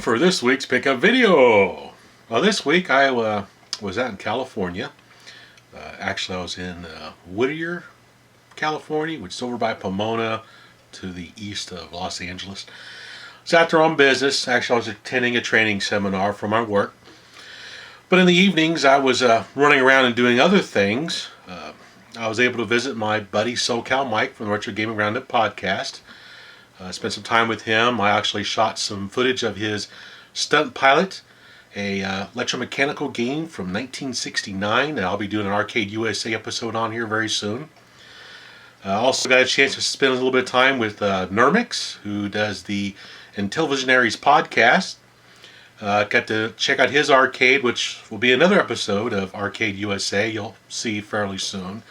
time for this week's pickup video. Well, this week I was out in California. Actually, I was in Whittier, California, which is over by Pomona to the east of Los Angeles. I was out there on business. Actually, I was attending a training seminar for my work. But in the evenings, I was running around and doing other things. I was able to visit my buddy SoCal Mike from the Retro Gaming Roundup podcast. Spent some time with him. I actually shot some footage of his Stunt Pilot, a electromechanical game from 1969 that I'll be doing an Arcade USA episode on here very soon. Also got a chance to spend a little bit of time with Nermix, who does the Intellivisionaries podcast. Got to check out his arcade, which will be another episode of Arcade USA you'll see fairly soon.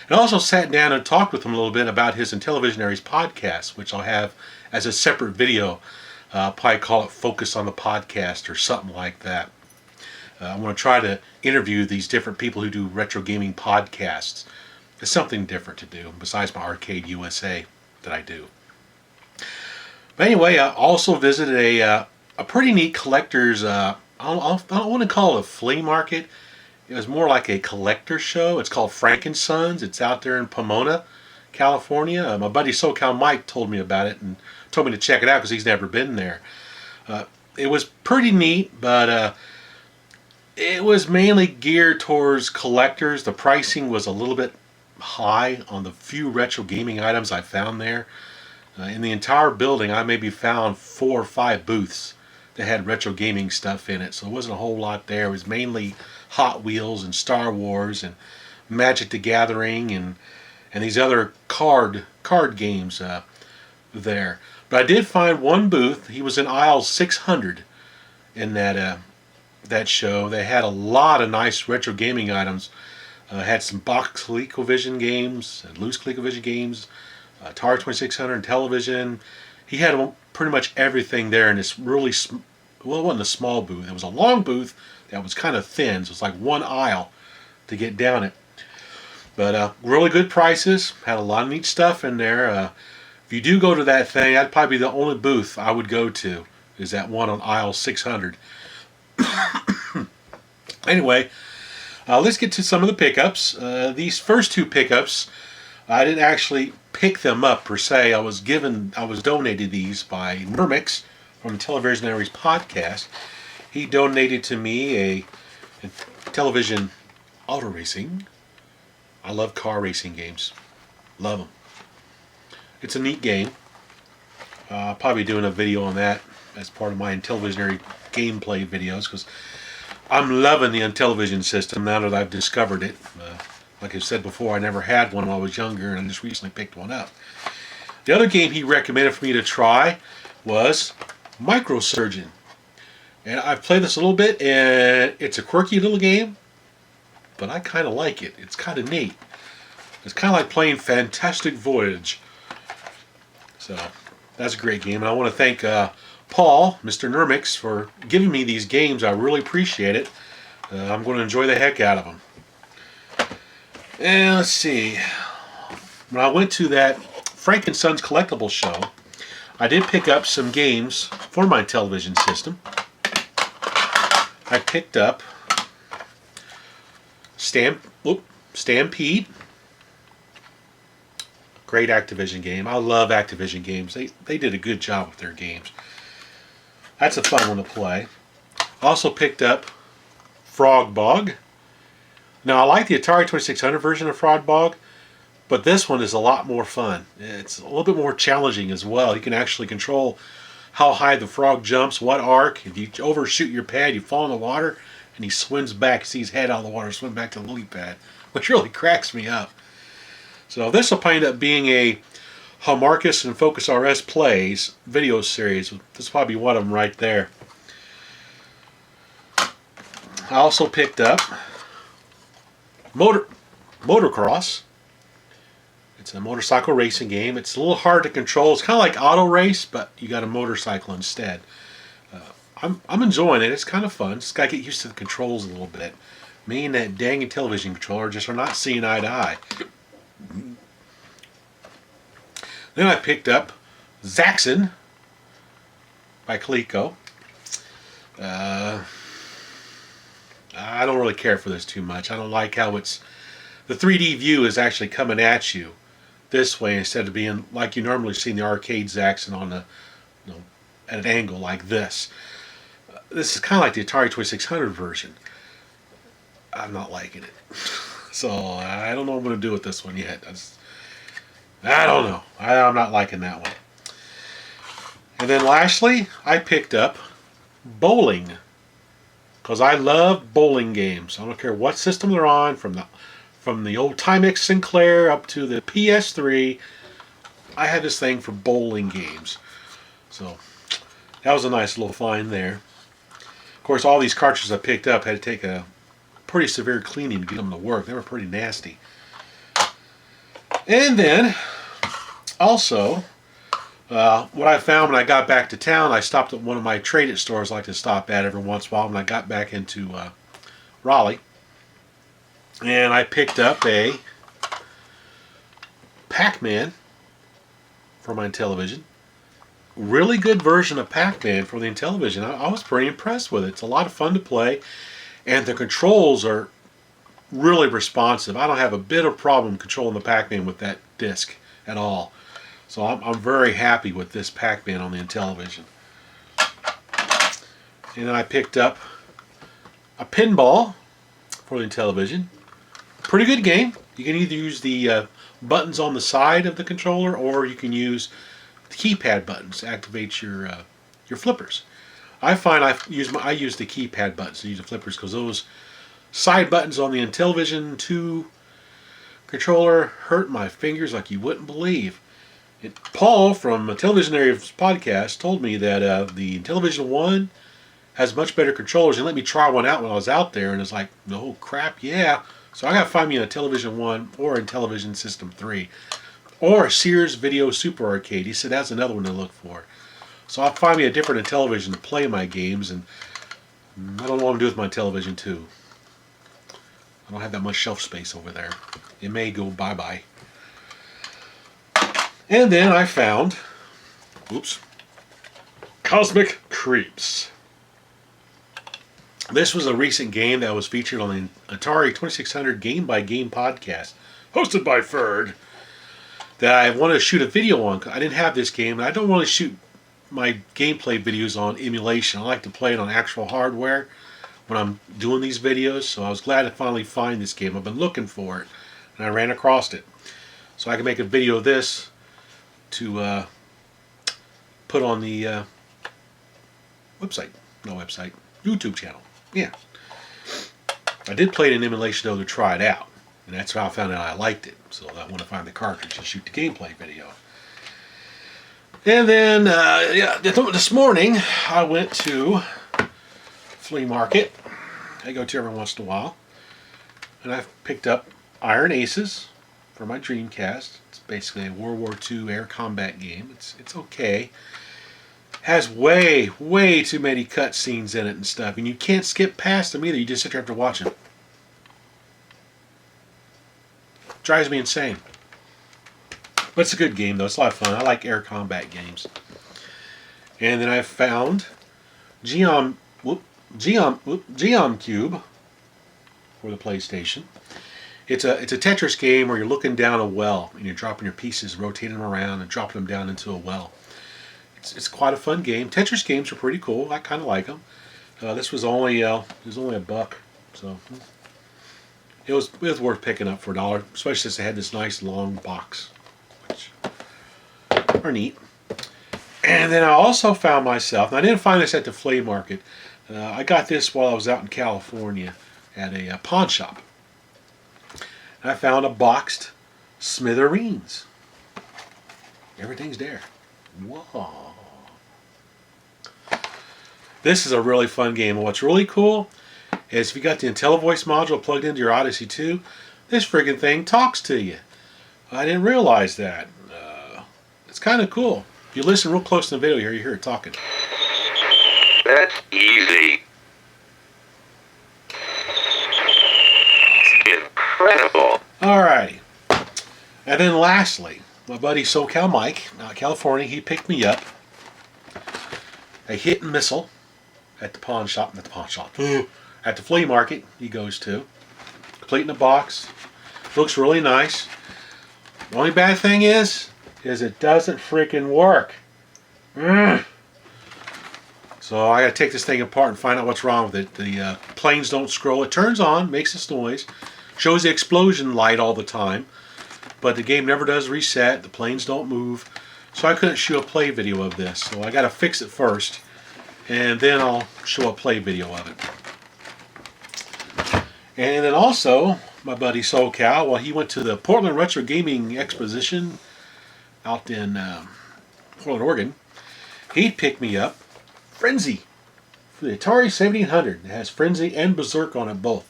And also sat down and talked with him a little bit about his Intellivisionaries podcast, which I'll have as a separate video. Probably call it Focus on the Podcast or something like that. I want to try to interview these different people who do retro gaming podcasts. It's something different to do besides my Arcade USA that I do. But anyway, I also visited a pretty neat collector's, I don't want to call it a flea market. It was more like a collector show. It's called Frankensons. It's out there in Pomona, California. My buddy SoCal Mike told me about it and told me to check it out because he's never been there. It was pretty neat, but it was mainly geared towards collectors. The pricing was a little bit high on the few retro gaming items I found there. In the entire building, I maybe found 4 or 5 booths that had retro gaming stuff in it, so it wasn't a whole lot there. It was mainly Hot Wheels and Star Wars and Magic the Gathering and these other card games there. But I did find one booth. He was in aisle 600 in that show. They had a lot of nice retro gaming items. Had some box ColecoVision games and loose ColecoVision games, Atari 2600 and television. He had pretty much everything there in this really well, it wasn't a small booth. It was a long booth that was kind of thin, so it's like one aisle to get down it. But really good prices. Had a lot of neat stuff in there. If you do go to that thing, that'd probably be the only booth I would go to, is that one on aisle 600. Anyway, let's get to some of the pickups. These first 2 pickups, I didn't actually pick them up per se. I was donated these by Nermix from the Intellivisionaries podcast. He donated to me a television auto racing. I love car racing games. Love them. It's a neat game. I'll probably be doing a video on that as part of my Intellivisionary gameplay videos because I'm loving the Intellivision system now that I've discovered it. Like I said before, I never had one when I was younger, and I just recently picked one up. The other game he recommended for me to try was Microsurgeon. And I've played this a little bit, and it's a quirky little game, but I kind of like it. It's kind of neat. It's kind of like playing Fantastic Voyage. So, that's a great game, and I want to thank Paul, Mr. Nermix, for giving me these games. I really appreciate it. I'm going to enjoy the heck out of them. And let's see. When I went to that Frankensons collectible show, I did pick up some games for my television system. I picked up Stampede. Great Activision game. I love Activision games. They did a good job with their games. That's a fun one to play. Also picked up Frog Bog. Now, I like the Atari 2600 version of Frog Bog, but this one is a lot more fun. It's a little bit more challenging as well. You can actually control how high the frog jumps, what arc. If you overshoot your pad, you fall in the water, and he swims back. You see his head out of the water, swim back to the lily pad, which really cracks me up. So this will probably end up being a Hallmarcus and Focus RS Plays video series. This will probably be one of them right there. I also picked up Motocross. It's a motorcycle racing game. It's a little hard to control. It's kind of like Auto Race, but you got a motorcycle instead. I'm enjoying it. It's kind of fun. Just got to get used to the controls a little bit. Me and that dang Intellivision controller just are not seeing eye to eye. Then I picked up Zaxxon by Coleco. Uh, I don't really care for this too much. I don't like how the 3D view is actually coming at you this way instead of being like you normally see in the arcades action on the, you know, at an angle like this. This is kind of like the Atari 2600 version. I'm not liking it. So I don't know what I'm going to do with this one yet. I don't know. I'm not liking that one. And then lastly, I picked up bowling. Because I love bowling games. I don't care what system they're on, from the old Timex Sinclair up to the PS3. I had this thing for bowling games. So that was a nice little find there. Of course, all these cartridges I picked up had to take a pretty severe cleaning to get them to work. They were pretty nasty. And then, also, what I found when I got back to town, I stopped at one of my traded stores I like to stop at every once in a while when I got back into Raleigh. And I picked up a Pac-Man for my Intellivision. Really good version of Pac-Man for the Intellivision. I was pretty impressed with it. It's a lot of fun to play. And the controls are really responsive. I don't have a bit of problem controlling the Pac-Man with that disc at all. So I'm very happy with this Pac-Man on the Intellivision. And then I picked up a pinball for the Intellivision. Pretty good game. You can either use the buttons on the side of the controller, or you can use the keypad buttons to activate your flippers. I find I use the keypad buttons to use the flippers because those side buttons on the Intellivision 2 controller hurt my fingers like you wouldn't believe. Paul from Televisionary's podcast told me that the Intellivision 1 has much better controllers, and let me try one out when I was out there, and it's like, no crap, yeah. So I got to find me a Television 1 or a Intellivision System 3 or a Sears Video Super Arcade. He said that's another one to look for. So I'll find me a different Intellivision to play my games, and I don't know what I'm going to do with my Television 2. I don't have that much shelf space over there. It may go bye-bye. And then I found, Cosmic Creeps. This was a recent game that was featured on the Atari 2600 Game by Game podcast, hosted by Ferd, that I wanted to shoot a video on. I didn't have this game, and I don't want to shoot my gameplay videos on emulation. I like to play it on actual hardware when I'm doing these videos, so I was glad to finally find this game. I've been looking for it, and I ran across it. So I can make a video of this to put on the YouTube channel. Yeah. I did play it in emulation though to try it out, and that's how I found out I liked it. So I want to find the cartridge and shoot the gameplay video. And then, this morning I went to flea market. I go to every once in a while, and I picked up Iron Aces for my Dreamcast. It's basically a World War II air combat game. It's okay. Has way too many cutscenes in it and stuff, and you can't skip past them either. You just sit there after watching. Drives me insane. But it's a good game though. It's a lot of fun. I like air combat games. And then I found Geom Cube for the PlayStation. It's a Tetris game where you're looking down a well and you're dropping your pieces, rotating them around and dropping them down into a well. It's quite a fun game. Tetris games are pretty cool. I kind of like them. This was only $1, so it was worth picking up for $1, especially since it had this nice long box, which are neat. And then I also found myself, and I didn't find this at the flea market. I got this while I was out in California at a pawn shop. And I found a boxed Smithereens. Everything's there. Whoa. This is a really fun game. And what's really cool is if you got the IntelliVoice module plugged into your Odyssey 2, this friggin' thing talks to you. I didn't realize that. It's kind of cool. If you listen real close to the video here, you hear it talking. That's easy. Awesome. Incredible. Alrighty. And then lastly, my buddy SoCal Mike, out of California, he picked me up a Hit and Missile at the pawn shop, not the pawn shop, at the flea market he goes to. Complete in the box. Looks really nice. The only bad thing is it doesn't freaking work. So I gotta take this thing apart and find out what's wrong with it. The planes don't scroll. It turns on, makes this noise, shows the explosion light all the time, but the game never does reset. The planes don't move. So I couldn't show a play video of this. So I gotta fix it first, and then I'll show a play video of it. And then also, my buddy SoCal, well, he went to the Portland Retro Gaming Exposition out in Portland, Oregon. He picked me up Frenzy for the Atari 1700. It has Frenzy and Berserk on it both.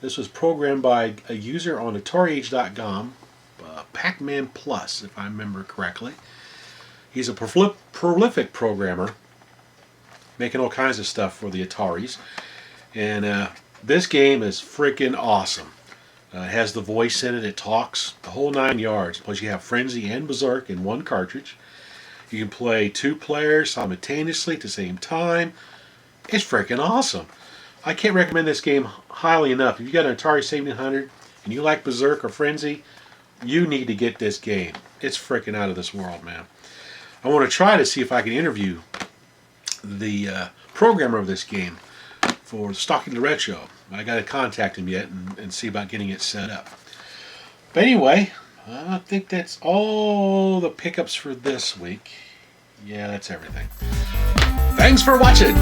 This was programmed by a user on AtariAge.com, Pac-Man Plus, if I remember correctly. He's a prolific programmer, making all kinds of stuff for the Ataris. And this game is freaking awesome. It has the voice in it, it talks, the whole 9 yards. Plus you have Frenzy and Berserk in one cartridge. You can play 2 players simultaneously at the same time. It's freaking awesome. I can't recommend this game highly enough. If you got an Atari 1700 and you like Berserk or Frenzy, you need to get this game. It's freaking out of this world, man. I want to try to see if I can interview the programmer of this game for Stalking the Retro. I got to contact him yet and see about getting it set up. But anyway, I think that's all the pickups for this week. Yeah, that's everything. Thanks for watching.